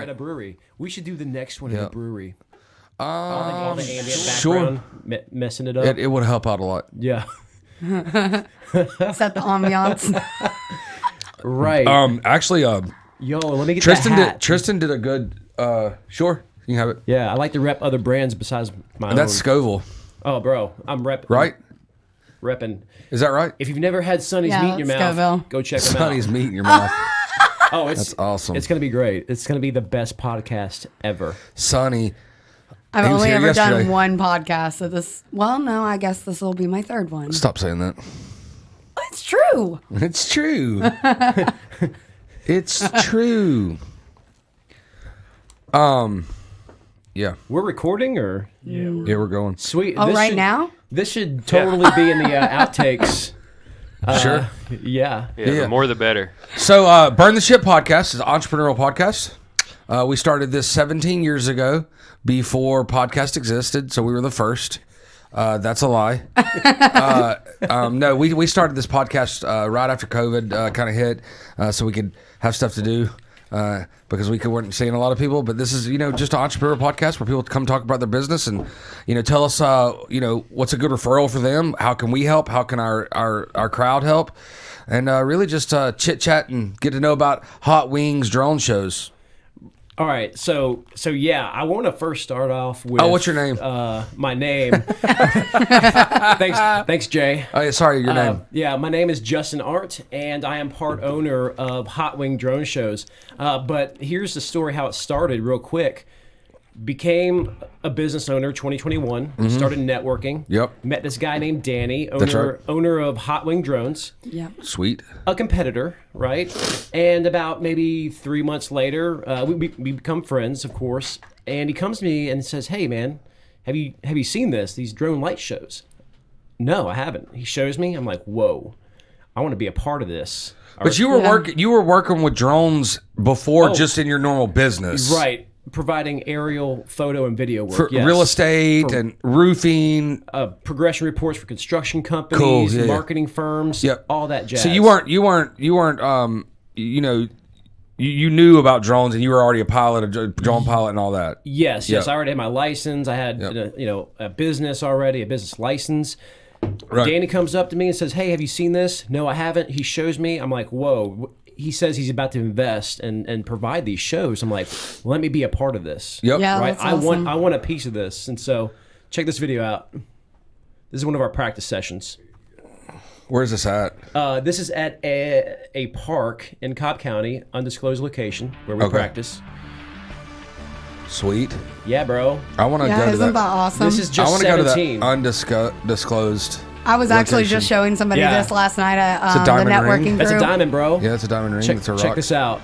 at a brewery. We should do the next one at a brewery. All the ambient sure. background, messing it up. It would help out a lot. Yeah. Set the ambiance. Right. Actually, Yo, let me get Tristan that hat. Tristan did a good. Sure, you can have it. Yeah, I like to rep other brands besides my own. That's Scoville, Oh, bro, I'm repping. right? Repping. Is that right? If you've never had Sonny's meat in your mouth, Scoville. go check them out. Sonny's meat in your mouth. Oh, That's awesome. It's gonna be great. It's gonna be the best podcast ever. Sonny. I've He was only here ever yesterday. done one podcast, so this. Well, no, I guess this will be my third one. Stop saying that. It's true. It's true. It's true. Yeah. We're recording, or Yeah, we're going. sweet. Oh, This right should- now? This should totally be in the outtakes. Sure. Yeah. Yeah, Yeah. the more the better. So, Burn the Ship podcast is an entrepreneurial podcast. We started this 17 years ago before podcast existed, so we were the first. That's a lie. No, we started this podcast right after COVID kind of hit, so we could have stuff to do because we weren't seeing a lot of people. But this is, just an entrepreneurial podcast where people come talk about their business and, tell us, what's a good referral for them? How can we help? How can our crowd help? And really just chit chat and get to know about hot wings drone shows. All right, so yeah, I want to first start off with. Oh, what's your name? My name. Thanks, Jay. Oh, yeah, sorry, your name. Yeah, my name is Justin Arndt, and I am part owner of Hot Wing Drone Shows. But here's the story how it started, real quick. Became a business owner 2021. Started networking. Yep. Met this guy named Danny, That's right. owner of Hot Wing Drones. Yeah. Sweet. A competitor, right? And about maybe 3 months later, we become friends, of course. And he comes to me and says, "Hey, man, have you seen these drone light shows?" No, I haven't. He shows me. I'm like, "Whoa, I want to be a part of this." But you were working with drones before, just in your normal business, Right, providing aerial photo and video work, For yes. real estate and roofing. Progression reports for construction companies, Cool, yeah, yeah. marketing firms, Yep. all that jazz. So you weren't. You knew about drones and you were already a pilot, a drone pilot, and all that. Yes, Yep. I already had my license. I had a business already, a business license. Right. Danny comes up to me and says, "Hey, have you seen this?" No, I haven't. He shows me. I'm like, "Whoa." He says he's about to invest and provide these shows. I'm like, "Let me be a part of this." Yep. Yeah, Right. that's awesome. I want a piece of this. And so check this video out. This is one of our practice sessions. Where's this at? This is at a park in Cobb County, undisclosed location where we Okay. practice. Sweet. Yeah, bro. I want to Yeah, go to isn't that that. awesome? This is I just want to go to 17. that undisclosed. I was actually location. just showing somebody Yeah. this last night at a the diamond networking ring? group. That's a diamond, bro. Yeah, it's a diamond ring. It's a rock. Check this out.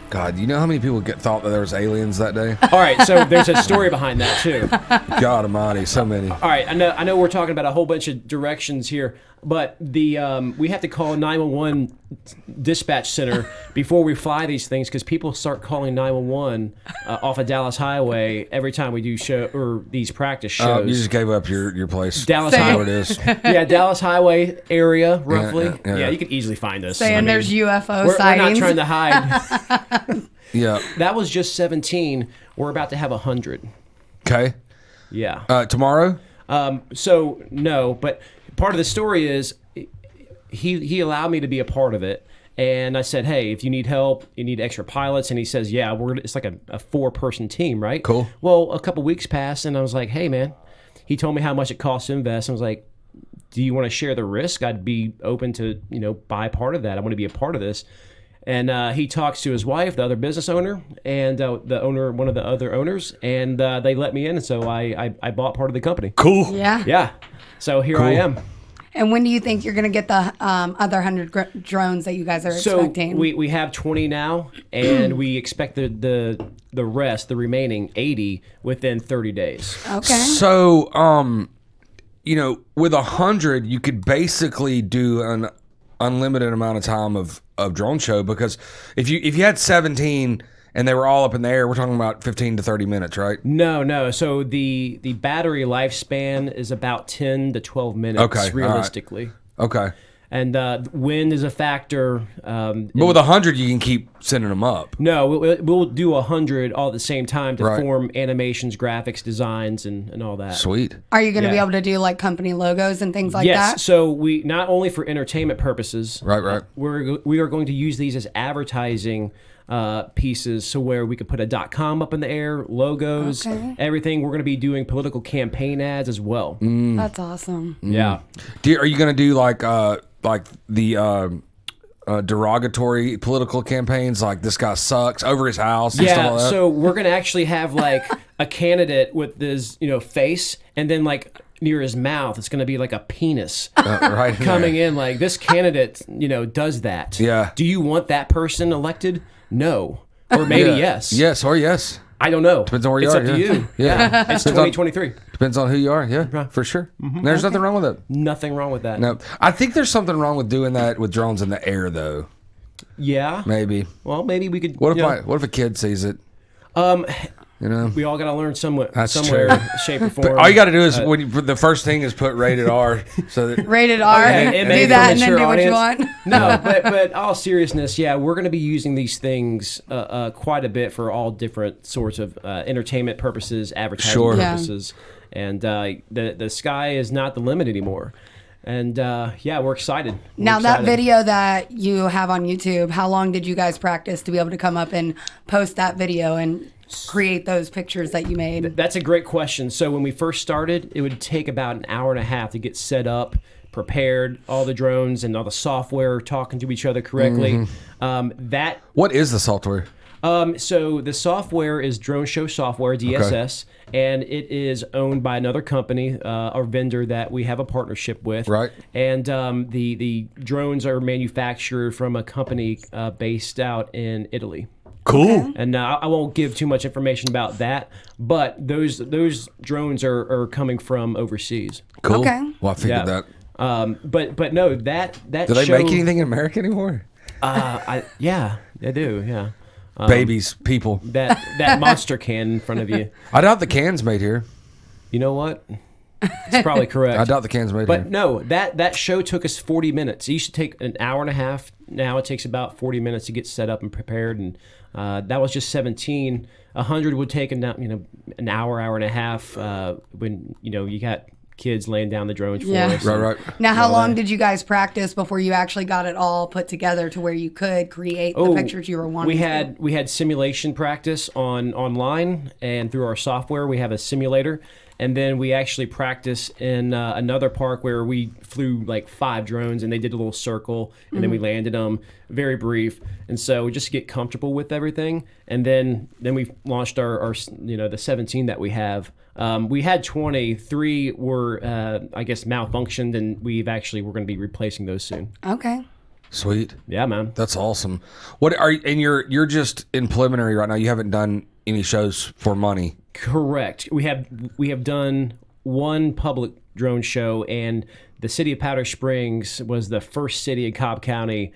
God, you know how many people thought that there was aliens that day? All right, so there's a story behind that too. God Almighty, so many. All right, I know we're talking about a whole bunch of directions here, but we have to call 911 dispatch center before we fly these things because people start calling 911 off of Dallas Highway every time we do show or these practice shows. You just gave up your place. Dallas That's Highway. what it is. Yeah, Dallas Highway area roughly. yeah. You could easily find us. Saying there's UFO we're not sightings. trying to hide. Yeah. That was just 17. We're about to have 100. Okay. Yeah. Tomorrow? So no, but part of the story is he allowed me to be a part of it, and I said, "Hey, if you need help, you need extra pilots," and he says, "Yeah, it's like a 4-person team, right?" Cool. Well, a couple weeks passed, and I was like, "Hey, man," he told me how much it costs to invest. I was like, "Do you want to share the risk? I'd be open to buy part of that. I want to be a part of this." And he talks to his wife, the other business owner, and one of the other owners, and they let me in, and so I bought part of the company. Cool. Yeah. Yeah. So here I am. And when do you think you're going to get the other 100 drones that you guys are expecting? So we have 20 now, and we expect the rest, the remaining 80, within 30 days. Okay. So, with 100, you could basically do an unlimited amount of time of drone show because if you had 17 and they were all up in the air, we're talking about 15 to 30 minutes, right? No. So the battery lifespan is about 10 to 12 minutes, Okay, all right. realistically. Okay. And wind is a factor. But with 100, you can keep sending them up. No, we'll do 100 all at the same time to Right. form animations, graphics, designs, and all that. Sweet. Are you going to be Yeah. able to do like company logos and things like Yes. that? So we not only for entertainment purposes. Right. We are going to use these as advertising pieces, so where we could put a .com up in the air, logos, Okay. everything. We're going to be doing political campaign ads as well. That's awesome. Yeah. Are you going to do like the derogatory political campaigns, like this guy sucks over his house and stuff Yeah, like that? so we're gonna actually have like a candidate with his face, and then like near his mouth, it's gonna be like a penis right coming in. Like this candidate, does that. Yeah. Do you want that person elected? No, or maybe yes. Yes or yes. I don't know. Depends on where you it's are. up to you. Yeah. It's Depends on- 2023. Depends on who you are. Yeah, for sure. There's nothing wrong with it. Nothing wrong with that. No, I think there's something wrong with doing that with drones in the air, though. Yeah. Maybe. Well, maybe we could. What if a kid sees it? We all got to learn somewhere, That's somewhere, true. shape, or form. All you got to do is the first thing is put rated R. So that, Rated R. It may Do be that for and then mature do what you audience. want. No, but all seriousness, yeah, we're going to be using these things quite a bit for all different sorts of entertainment purposes, advertising Sure. Yeah. purposes, and the sky is not the limit anymore. And we're excited. Now, that video that you have on YouTube, how long did you guys practice to be able to come up and post that video and create those pictures that you made? That's a great question. So when we first started, it would take about an hour and a half to get set up, prepared, all the drones and all the software talking to each other correctly. what is the software? So the software is Drone Show Software, DSS, and it is owned by another company, our vendor that we have a partnership with. Right. And the drones are manufactured from a company based out in Italy. Cool. And I won't give too much information about that, but those drones are coming from overseas. Cool. Okay. Well, I figured Yeah. that. But no, that Do they show, make anything in America anymore? Yeah, they do. Yeah. Babies, people. That monster can in front of you. I doubt the can's made here. You know what? It's probably correct. I doubt the can's made But here. no, that show took us 40 minutes. It used to take an hour and a half. Now it takes about 40 minutes to get set up and prepared. And that was just 17. 100 would take an hour and a half when you got kids laying down the drones for Yeah. us. Right. Now, how long did you guys practice before you actually got it all put together to where you could create the pictures you were wanting? We had simulation practice online and through our software. We have a simulator, and then we actually practice in another park where we flew like 5 drones, and they did a little circle, and then we landed them. Very brief, and so just to get comfortable with everything, and then we launched our the 17 that we have. We had 23 were malfunctioned, and we're going to be replacing those soon. Okay. Sweet. Yeah, man. That's awesome. What are you, and you're just in preliminary right now. You haven't done any shows for money. Correct. We have done one public drone show, and the city of Powder Springs was the first city in Cobb County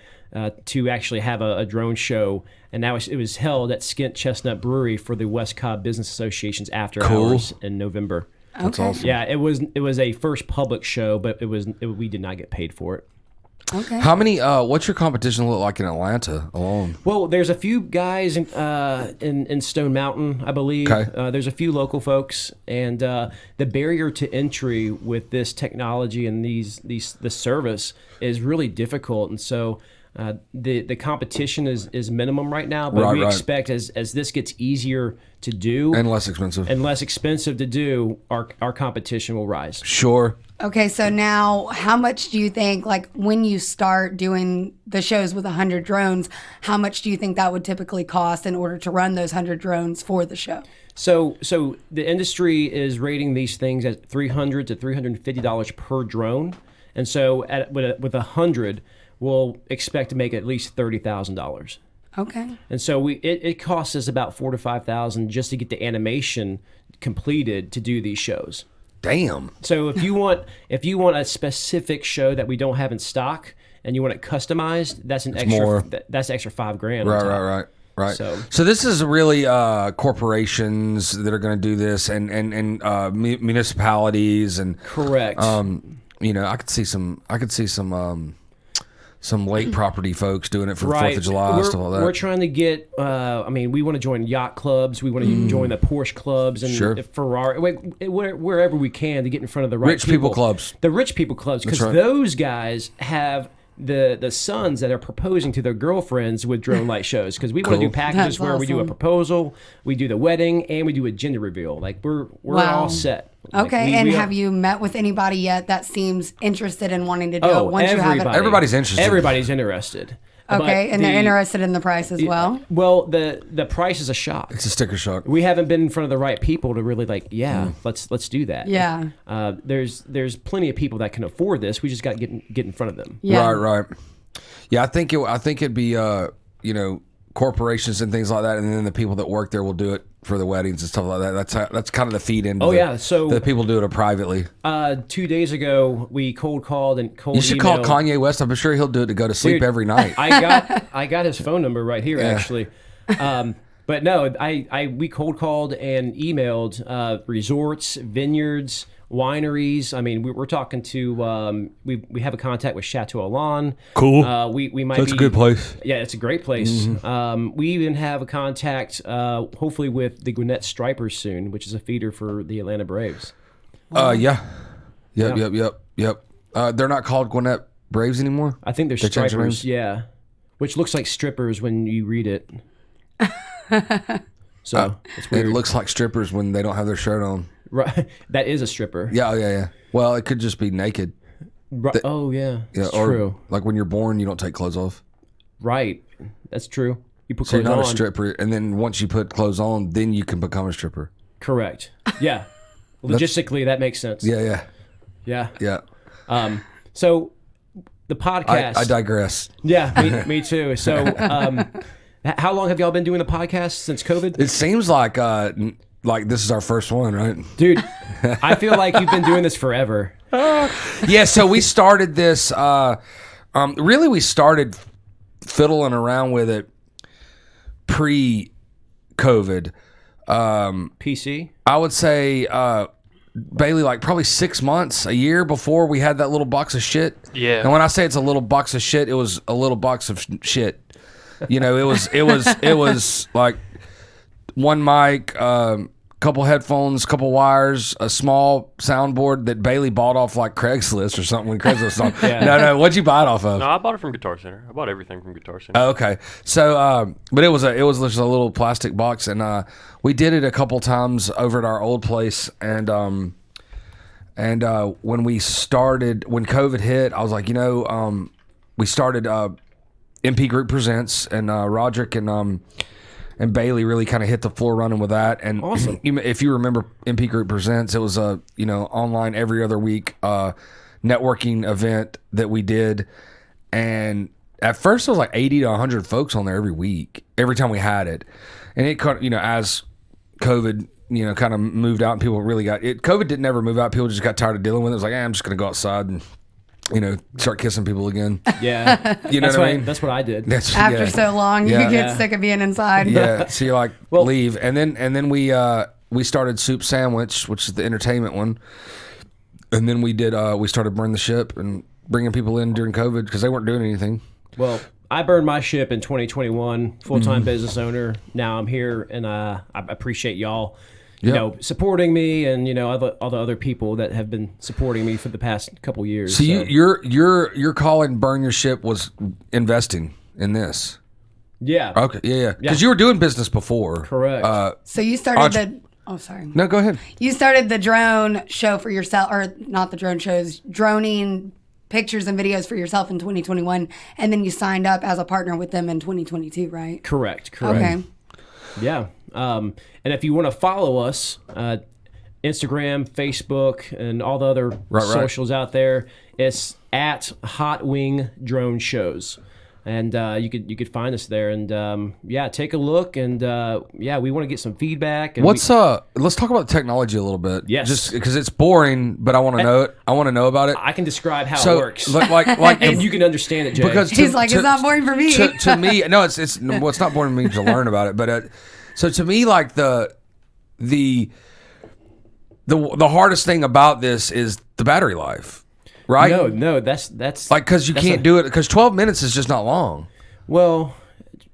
to actually have a drone show, and it was held at Skint Chestnut Brewery for the West Cobb Business Association's After Hours in November. That's awesome. Yeah, it was a first public show, but we did not get paid for it. Okay. How many? What's your competition look like in Atlanta alone? Well, there's a few guys in Stone Mountain, I believe. Okay. There's a few local folks, and the barrier to entry with this technology and this service is really difficult, and so. The competition is minimum right now, but we expect as this gets easier to do And less expensive. to do, our competition will rise. Sure. Okay, so now how much do you think, like when you start doing the shows with 100 drones, how much do you think that would typically cost in order to run those 100 drones for the show? So the industry is rating these things at $300 to $350 per drone, and so with 100. We'll expect to make at least $30,000. Okay. And so it costs us about $4,000 to $5,000 just to get the animation completed to do these shows. Damn. So if you want a specific show that we don't have in stock and you want it customized, that's that's extra $5,000. Right. So this is really corporations that are going to do this, and municipalities, and correct. I could see some some lake property folks doing it for Right. 4th of July, we're, stuff like that. We're trying to get, we want to join yacht clubs. We want to join the Porsche clubs and Sure. the Ferrari, wherever we can to get in front of the right Rich people clubs. The rich people clubs, because right. those guys have the sons that are proposing to their girlfriends with drone light shows. Because we want to do packages That's where we do a awesome. proposal, we do the wedding, and we do a gender reveal. Like we're Wow. all set. Like, Okay, we are- have you met with anybody yet that seems interested in wanting to do Oh, it once you have it? Everybody's interested. Everybody's interested. Okay, But and they're the- interested in the price as well? Well, the price is a shock. It's a sticker shock. We haven't been in front of the right people to really let's do that. Yeah. There's plenty of people that can afford this. We just got to get in front of them. Yeah. Right. Yeah, I think it'd be corporations and things like that, and then the people that work there will do it for the weddings and stuff like that. That's kind of the feed in. So the people do it privately. 2 days ago, we cold called and cold. You should call emailed. Kanye West. I'm sure he'll do it to go to sleep Dude, every night. I got his phone number right here actually. But no, we cold called and emailed resorts, vineyards, wineries. I mean, we're talking to we have a contact with Chateau Alon. Cool. We might. That's be, a good place. Yeah, it's a great place. We even have a contact, hopefully, with the Gwinnett Stripers soon, which is a feeder for the Atlanta Braves. Yeah. Yep. They're not called Gwinnett Braves anymore. I think they're They changed their Stripers. Yeah, which looks like strippers when you read it. So it's It weird. looks like strippers when they don't have their shirt on. Right, that is a stripper. Yeah. Well, it could just be naked. Right. Oh yeah, Yeah, it's or true. like when you're born, you don't take clothes off. Right, that's true. You put So you're clothes not on. a stripper, and then once you put clothes on, then you can become a stripper. Correct. Yeah. Logistically, that makes sense. Yeah. Yeah. So the podcast. I digress. Yeah, me too. So, how long have y'all been doing the podcast since COVID? It seems like this is our first one, right? Dude, I feel like you've been doing this forever. Yeah. So we started this. Really, we started fiddling around with it pre-COVID. PC? I would say, Bailey, like probably 6 months, a year before we had that little box of shit. Yeah. And when I say it's a little box of shit, it was a little box of shit. You know, it was like one mic, couple headphones, couple wires, a small soundboard that Bailey bought off like Craigslist or something when Craigslist on. Yeah. No, what'd you buy it off of? No, I bought it from Guitar Center. I bought everything from Guitar Center. Oh, okay. So, but it was just a little plastic box, and we did it a couple times over at our old place, and when COVID hit, I was like, we started MP Group Presents, and Roderick and Bailey really kind of hit the floor running with that. And Awesome. If you remember MP Group Presents, it was a online every other week networking event that we did, and at first it was like 80 to 100 folks on there every week, every time we had it. And it kind of, as COVID kind of moved out and people really got it. COVID didn't ever move out. People just got tired of dealing with it. It was like, I'm just going to go outside and start kissing people again. Yeah. You know That's what I mean? That's what I did. That's After yeah. so long, Yeah. you get Yeah. sick of being inside. Yeah, so you're like, Well- leave, and then we started Soup Sandwich, which is the entertainment one, and then we started Burn the Ship and bringing people in during COVID because they weren't doing anything. Well, I burned my ship in 2021, full-time business owner. Now I'm here, and I appreciate y'all, supporting me, and all the other people that have been supporting me for the past couple years. So your call and Burn Your Ship was investing in this. Yeah. Okay, yeah, because you were doing business before. Correct. So you started sorry. No, go ahead. You started the drone show for yourself, or not the drone shows, droning pictures and videos for yourself in 2021, and then you signed up as a partner with them in 2022, right? Correct. Okay. Yeah. And if you want to follow us, Instagram, Facebook, and all the other socials out there, it's at Hot Wing Drone Shows. And you could find us there, and take a look, and we want to get some feedback. And Let's talk about technology a little bit. Yes. Just because it's boring, but I want to know it. I want to know about it. I can describe how So it works, like and you can understand it, Jay. because He's like, it's not boring for me. To me, no, it's not boring for me to learn about it. But so to me, like the hardest thing about this is the battery life. right? No, that's Like, because you can't do it, because 12 minutes is just not long. Well,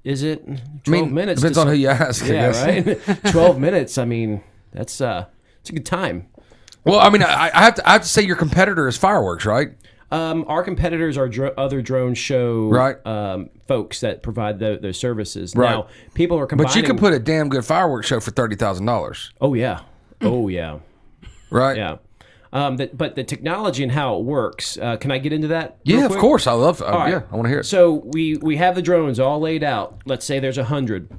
is it 12 minutes? Depends on who you ask, I Yeah, guess. right. 12 minutes. I mean, it's a good time. Well, I mean, I have to say your competitor is fireworks, right? Our competitors are other drone show Right. Folks that provide those services. Right. Now, people are combining. But you can put a damn good fireworks show for $30,000. Oh yeah. Oh yeah. Right? Yeah. But the technology and how it works. Can I get into that? Yeah, real of quick? course. I love. All Yeah, right. I want to hear it. So we have the drones all laid out. Let's say there's 100.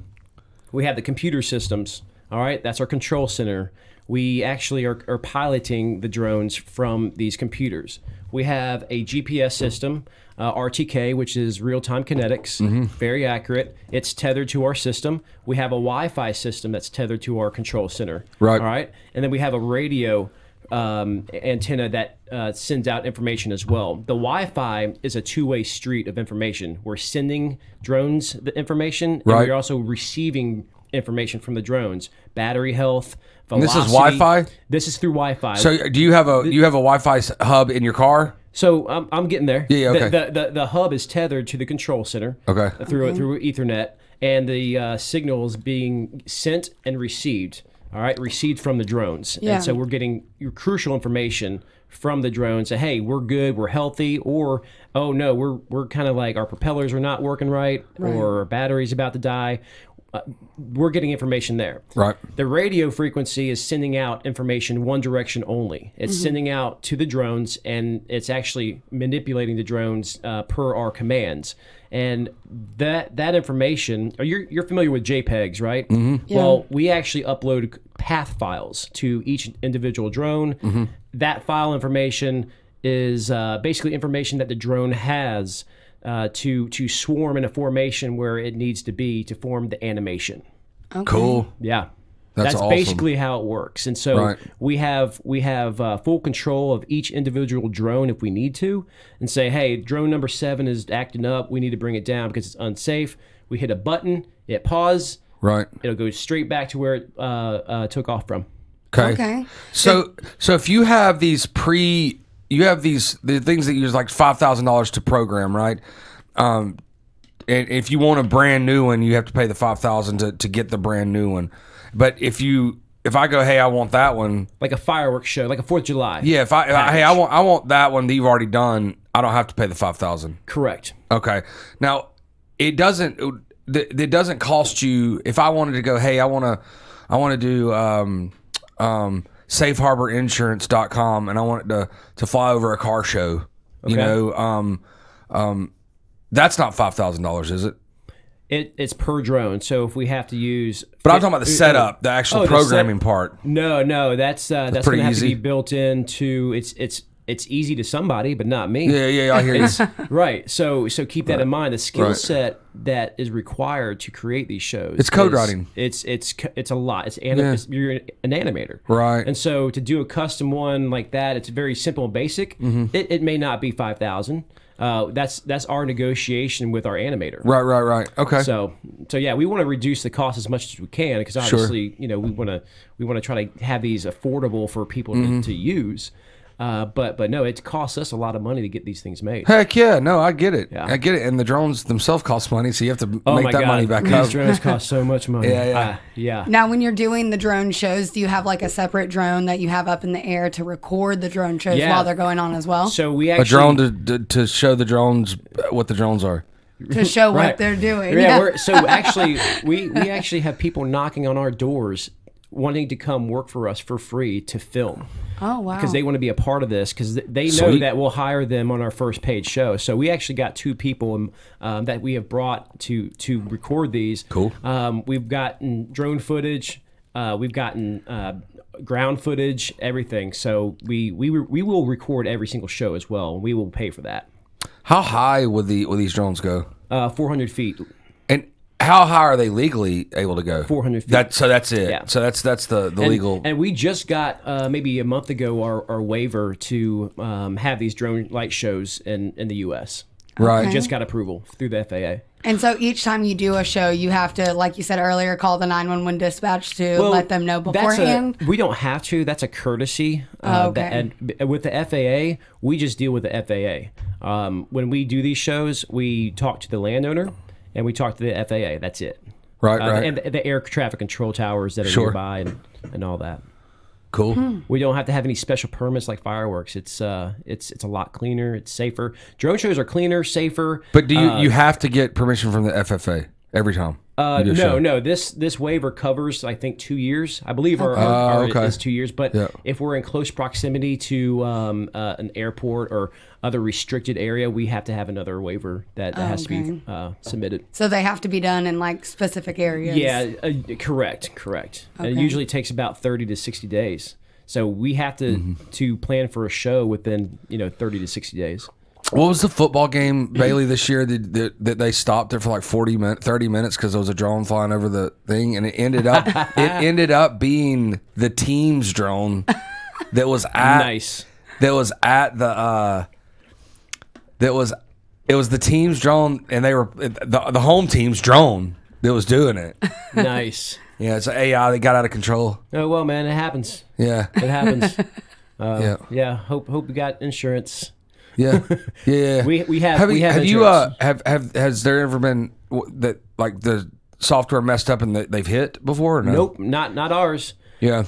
We have the computer systems. All right, that's our control center. We actually are piloting the drones from these computers. We have a GPS system, RTK, which is real-time kinetics, very accurate. It's tethered to our system. We have a Wi-Fi system that's tethered to our control center. Right. All right, and then we have a radio antenna that sends out information as well. The Wi-Fi is a two-way street of information. We're sending drones the information, and Right. we're also receiving information from the drones. Battery health, And this velocity. is Wi-Fi? This is through Wi-Fi. So, do you have a Wi-Fi hub in your car? So I'm getting there. Yeah, okay. The hub is tethered to the control center. Okay. Through Ethernet, and the signal is being sent and received. All right, received from the drones. Yeah. And so we're getting your crucial information from the drones. Say, hey, we're good, we're healthy, or oh no, we're kind of like our propellers are not working right, or our battery's about to die. We're getting information there. Right. The radio frequency is sending out information one direction only. It's sending out to the drones, and it's actually manipulating the drones per our commands. And that information, you're familiar with JPEGs, right? Mm-hmm. Yeah. Well, we actually upload path files to each individual drone. Mm-hmm. That file information is basically information that the drone has to swarm in a formation where it needs to be to form the animation. Okay. Cool. Yeah. That's awesome. Basically how it works. And so we have full control of each individual drone if we need to, and say, hey, drone number 7 is acting up. We need to bring it down because it's unsafe. We hit a button, it pause. Right. It'll go straight back to where it took off from. Okay. So if you have the things that use like $5,000 to program, right? And if you want a brand new one, you have to pay the $5,000 to get the brand new one. But if I go, hey, I want that one, Like a fireworks show, like a 4th of July. yeah. I want that one that you've already done, I don't have to pay the $5,000. Correct. Okay. Now, it doesn't cost you. If I wanted to go, hey, I want to do safeharboroinsurance.com and I want it to fly over a car show. You know, that's not $5,000, is it? It's per drone. So if we have to use, But I'm talking about the setup, the actual programming part. No, that's going to pretty have to easy. be built into. It's easy to somebody, but not me. Yeah, I hear you. Right. So keep that in mind. The skill set that is required to create these shows. It's code writing. It's a lot. You're an animator. Right. And so to do a custom one like that, it's very simple and basic. Mm-hmm. It may not be 5,000. That's our negotiation with our animator. Right. Okay. So yeah, we want to reduce the cost as much as we can because obviously, we want to try to have these affordable for people to use. But no, it costs us a lot of money to get these things made. Heck yeah, no, I get it. Yeah. I get it. And the drones themselves cost money, so you have to Oh make my that God. money back These up. drones cost so much money. Yeah. Yeah. Now, when you're doing the drone shows, do you have like a separate drone that you have up in the air to record the drone shows Yeah. while they're going on as well? So we A actually drone to show the drones what the drones are. To show Right. what they're doing. Yeah, so actually we actually have people knocking on our doors wanting to come work for us for free to film. Oh, wow. Because they want to be a part of this because they know Sweet. that we'll hire them on our first paid show. So we actually got 2 people that we have brought to record these. Cool. We've gotten drone footage. We've gotten ground footage, everything. So we will record every single show as well. And we will pay for that. How high would these drones go? 400 feet. And how high are they legally able to go? 400 feet. That's it. Yeah. So that's the legal. And we just got maybe a month ago our waiver to have these drone light shows in the U.S. Right. We just got approval through the FAA. And so each time you do a show, you have to, like you said earlier, call the 911 dispatch to let them know beforehand. We don't have to. That's a courtesy. Okay. And with the FAA, we just deal with the FAA. When we do these shows, we talk to the landowner and we talk to the FAA. That's it. Right, right. And the air traffic control towers that are Sure. nearby and all that. Cool. We don't have to have any special permits like fireworks. It's a lot cleaner. It's safer. Drone shows are cleaner, safer. But do you have to get permission from the FFA every time? you do a show? No. This waiver covers, I think, 2 years. I believe our okay. is 2 years. But Yeah. if we're in close proximity to an airport or other restricted area, we have to have another waiver that has to be submitted. So they have to be done in like specific areas. Yeah, correct. And it Okay. usually takes about 30 to 60 days. So we have to plan for a show within 30 to 60 days. What was the football game, Bailey, this year that they stopped it for like 30 minutes because there was a drone flying over the thing, and it ended up being the team's drone that was at Nice. It was the team's drone, and they were the home team's drone that was doing it. Nice. Yeah, it's an AI that got out of control. Oh well, man, it happens. Yeah, It happens. yeah. Hope we got insurance. Yeah. We have Have you insurance. has there ever been that like the software messed up and they've hit before or no? Nope, not ours. Yeah.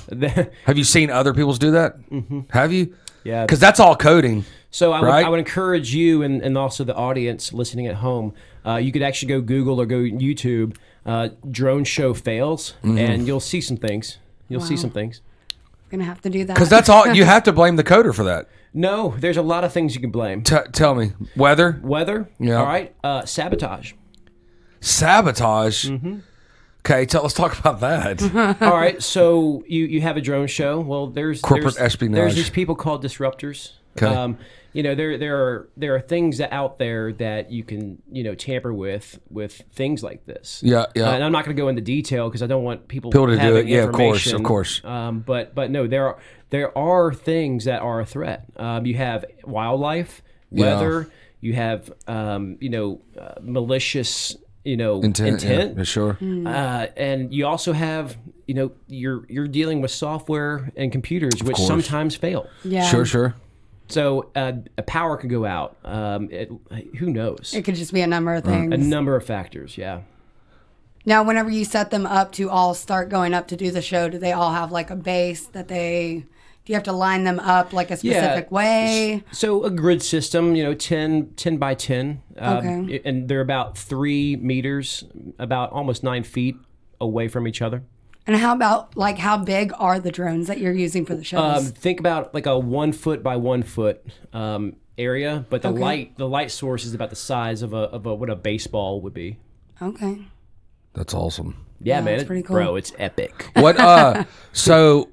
Have you seen other people's do that? Mm-hmm. Have you? Yeah. Because that's all coding. So right? I would encourage you and also the audience listening at home. You could actually go Google or go YouTube drone show fails, and you'll see some things. You'll see some things. Gonna have to do that. Because that's all you have to blame the coder for that. No, there's a lot of things you can blame. Tell me, weather, Yeah. All right. Sabotage. sabotage. Okay, let's talk about that. All right. So you have a drone show. Well, there's Corporate espionage. There's these people called disruptors. Okay. There are things out there that you can tamper with things like this. Yeah. And I'm not going to go into detail because I don't want people to do having it. Yeah, of information. course. But no, there are things that are a threat. You have wildlife, weather. You have malicious intent. Yeah, sure. And you also have you're dealing with software and computers which course. sometimes fail. Yeah. Sure. So a power could go out. Who knows? It could just be a number of things. A number of factors. Yeah. Now, whenever you set them up to all start going up to do the show, do they all have like a base that do you have to line them up like a specific way? So a grid system, 10 by 10. Okay. And they're about 3 meters, about almost 9 feet away from each other. And how about like how big are the drones that you're using for the shows? Think about like a 1 foot by 1 foot area, but the light source is about the size of what a baseball would be. Okay. That's awesome. Yeah, man, that's pretty cool. Bro, it's epic. What? So,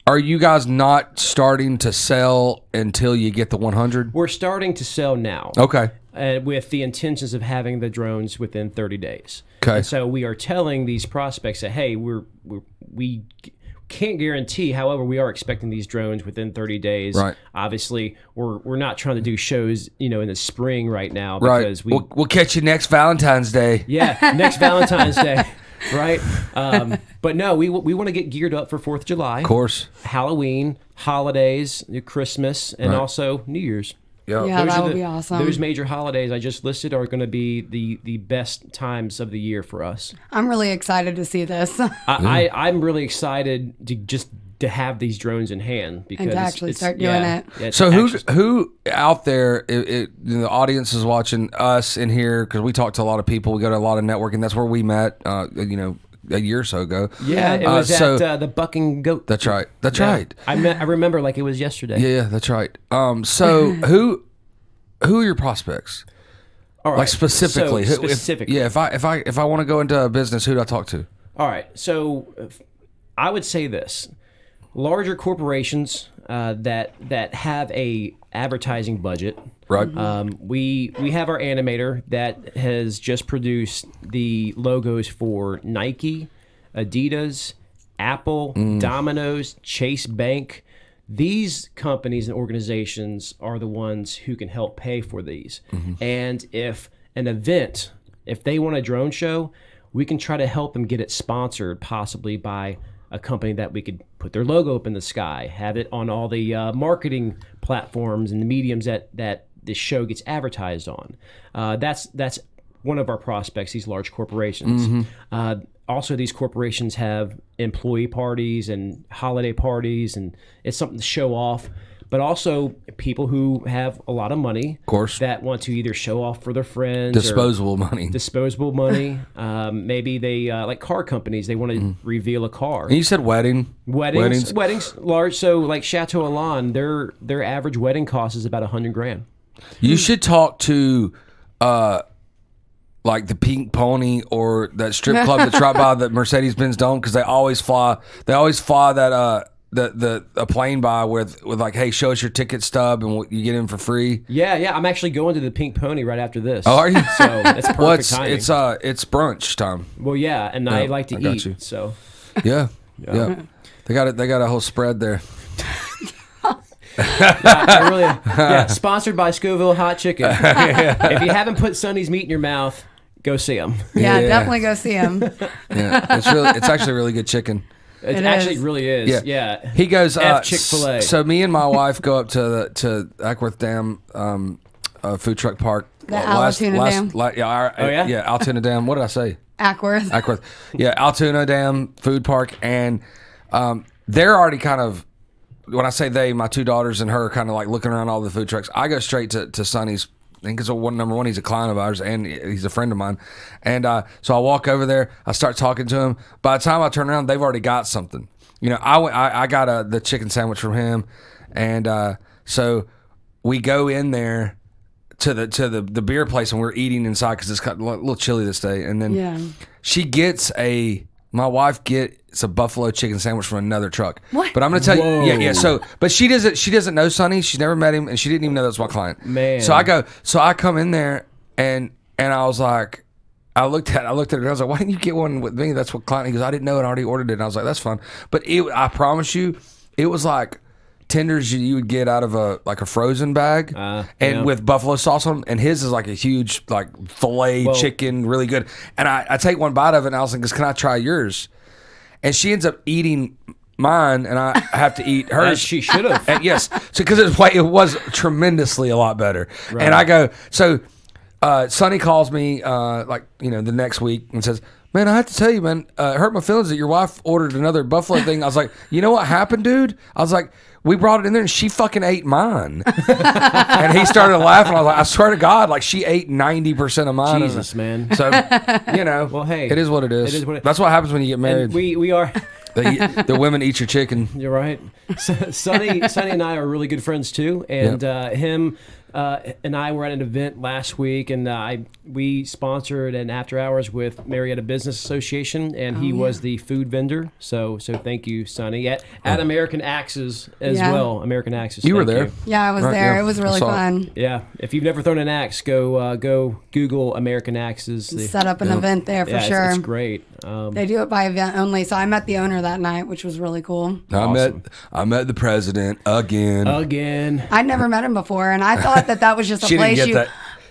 are you guys not starting to sell until you get the 100? We're starting to sell now. Okay. With the intentions of having the drones within 30 days. Okay. And so we are telling these prospects that, hey, we can't guarantee. However, we are expecting these drones within 30 days. Right. Obviously, we're not trying to do shows, in the spring right now Right. because We'll catch you next Valentine's Day. yeah, next Valentine's Day, right? But no, we want to get geared up for 4th of July, Of course. Halloween, holidays, Christmas, and Right. also New Year's. Yeah, Those that are would the- be awesome. Those major holidays I just listed are going to be the best times of the year for us. I'm really excited to see this. I'm really excited to have these drones in hand because to actually start doing it. Yeah, it's So actually- who out there? The audience is watching us in here because we talk to a lot of people. We go to a lot of networking. That's where we met. A year or so ago. Yeah, it was at the Buck and Goat. That's right. That's Yeah. right. I remember like it was yesterday. Yeah, that's right. So who are your prospects? All right. Like specifically, So, specifically. if I want to go into a business, who do I talk to? All right. So I would say this: larger corporations that have a advertising budget. Right. We have our animator that has just produced the logos for Nike, Adidas, Apple, Domino's, Chase Bank. These companies and organizations are the ones who can help pay for these. And if an event if they want a drone show, we can try to help them get it sponsored, possibly by a company that we could put their logo up in the sky, have it on all the marketing platforms and the mediums that this show gets advertised on. That's one of our prospects, these large corporations. Also, these corporations have employee parties and holiday parties, and it's something to show off. But also people who have a lot of money, of course, that want to either show off for their friends, disposable money. Maybe they like car companies. They want to reveal a car. And you said weddings, large. So like Chateau Elan, their average wedding cost is about $100,000. You should talk to like the Pink Pony or that strip club that's right by the Mercedes-Benz Dome, because they always fly that a plane by with like, hey, show us your ticket stub and you get in for free. Yeah. I'm actually going to the Pink Pony right after this. Oh, are you? So that's perfect timing. It's brunch time. Well, yeah, and I like to eat. You. So yeah. They got a whole spread there. Sponsored by Scoville Hot Chicken. If you haven't put Sonny's meat in your mouth, go see him. Yeah, definitely go see him. Yeah, it's actually really good chicken. It actually really is. Yeah. He goes Chick-fil-A. So me and my wife go up to Ackworth Dam food truck park. The Altoona Dam. Altoona Dam. What did I say? Ackworth. Yeah, Altoona Dam food park, and they're already kind of. When I say they, my two daughters and her are kind of like looking around all the food trucks. I go straight to Sonny's. I think it's number one, he's a client of ours and he's a friend of mine. And so I walk over there, I start talking to him. By the time I turn around, they've already got something. You know, I got the chicken sandwich from him. And so we go in there to the beer place, and we're eating inside because it's got a little chilly this day. And then my wife gets a buffalo chicken sandwich from another truck. What? But I'm going to tell you, yeah. So, but she doesn't know Sonny. She's never met him, and she didn't even know that was my client. Man. So I come in there, and I was like, I looked at her, and I was like, why didn't you get one with me? That's what client. He goes, I didn't know, and I already ordered it. And I was like, that's fine. But I promise you, it was like tenders you would get out of a frozen bag, with buffalo sauce on them, and his is like a huge like filet chicken, really good. And I take one bite of it, and I was like, can I try yours? And she ends up eating mine, and I have to eat hers. As she should have. And yes, so because it was tremendously a lot better. Right. And I go, so Sonny calls me the next week and says, man, I have to tell you, man, it hurt my feelings that your wife ordered another buffalo thing. I was like, you know what happened, dude? I was like, we brought it in there and she fucking ate mine. And he started laughing. I was like, I swear to God, like she ate 90% of mine. Jesus, man. So, well, hey, it is what it is. That's what happens when you get married. And we are. The women eat your chicken. You're right. Sonny and I are really good friends too. And him and I were at an event last week, and we sponsored an after hours with Marietta Business Association, and he was the food vendor. So thank you, Sonny, at American Axes as well. American Axes. You were there. Yeah, I was there. Yeah. It was really fun. Yeah, if you've never thrown an axe, go Google American Axes. Set up an event there for sure. It's great. They do it by event only. So I met the owner that night, which was really cool. Awesome. I met the president again. I'd never met him before, and I thought that was just a place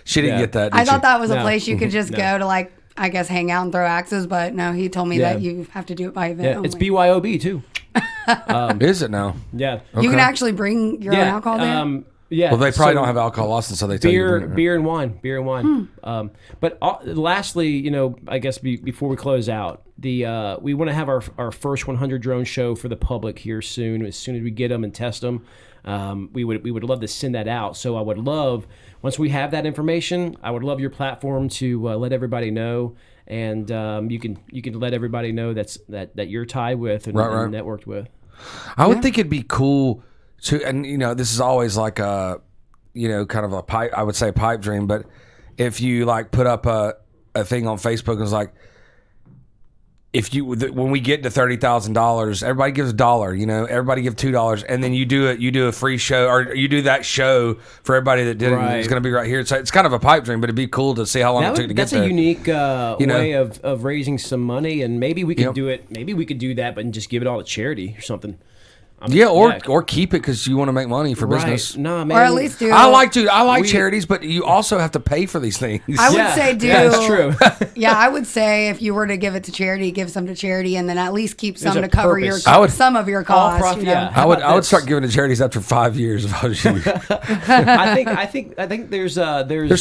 She didn't get that. I thought that was a place you could just go to, like, I guess, hang out and throw axes. But no, he told me that you have to do it by event only. It's BYOB too. Is it now? Yeah. Okay. You can actually bring your own alcohol there? Yeah. Well, they probably don't have alcohol license, so they tell you beer and wine. But lastly, I guess before we close out, we want to have our first 100 drone show for the public here soon. As soon as we get them and test them, we would love to send that out. So I would love, once we have that information, I would love your platform to let everybody know, and you can let everybody know that you're tied with and networked with. I would think it'd be cool to, and this is always like a, kind of a pipe. I would say pipe dream, but if you like put up a thing on Facebook and it's like, when we get to $30,000, everybody gives $1. Everybody give $2, and then you do a free show, or you do that show for everybody that did it. It's going to be right here. So it's kind of a pipe dream, but it'd be cool to see how long it took to get there. That's a unique way of raising some money, and maybe we could do it. Maybe we could do that, but just give it all to charity or something. or keep it because you want to make money for business. No, man. Or at least do. I like charities, but you also have to pay for these things. I would say do. Yeah, that's true. Yeah, I would say if you were to give it to charity, give some to charity, and then at least keep some There's to a cover purpose. some of your costs. profit, you know? yeah. I would this? start giving to charities after 5 years if I was you. I think there's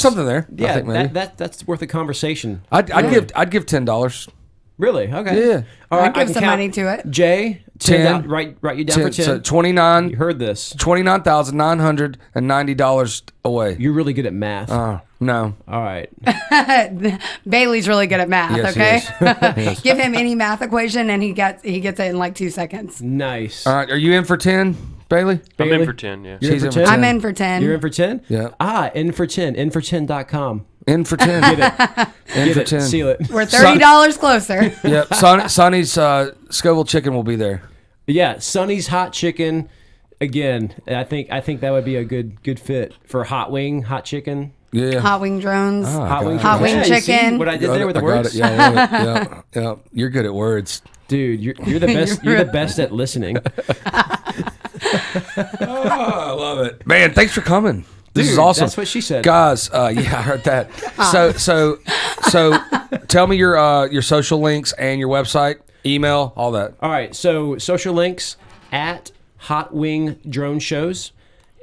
something there. Yeah, I think maybe. that's worth a conversation. I'd give $10. Really? Okay. Yeah. All right. I'd give some money to it. Jay, 10. Write you down for 10. So $29. You heard this. $29,990 away. You're really good at math. No. All right. Bailey's really good at math. Yes, Okay, he is. give him any math equation, and he gets it in like 2 seconds. Nice. All right. Are you in for 10, Bailey? I'm Bailey? in for 10, yeah. You're in She's for in for 10? 10. I'm in for 10. You're in for 10? Yeah. In for 10. In410.com. In for 10. Get it. In Get for it. 10. Seal it. We're $30 closer. Yep. Sonny's Scoville chicken will be there. Yeah. Sonny's Hot Chicken. Again, I think that would be a good fit for hot chicken. Yeah. Hot wing drones. Hot wing Hot wing you see chicken. what I did there with the I got words? it. Yeah. Yeah. You're good at words. Dude, you're the best. You're the best at listening. I love it, man. Thanks for coming. This is Dude, awesome. that's what she said. Guys. Yeah, I heard that. So tell me your social links and your website, email, all that. All right. So social links at Hot Wing Drone Shows,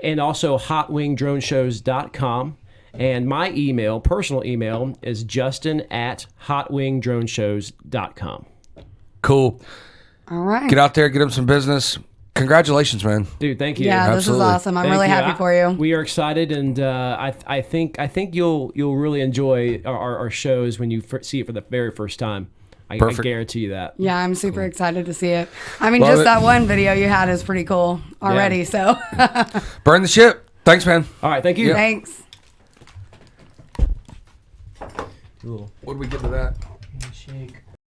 and also hotwingdroneshows.com. And my personal email, is justin@hotwingdroneshows.com. Cool. All right. Get out there, get them some business. Congratulations, man. Dude, thank you. Yeah, Absolutely. this is awesome. I'm Thank really you. happy for you. We are excited, and I think you'll really enjoy our shows when you see it for the very first time. I Perfect. guarantee you that. Yeah, I'm super excited to see it. I mean, Love just it. that one video you had is pretty cool already. Yeah. So Burn the ship. Thanks, man. All right, thank you. thanks. What did we get to that? Shake.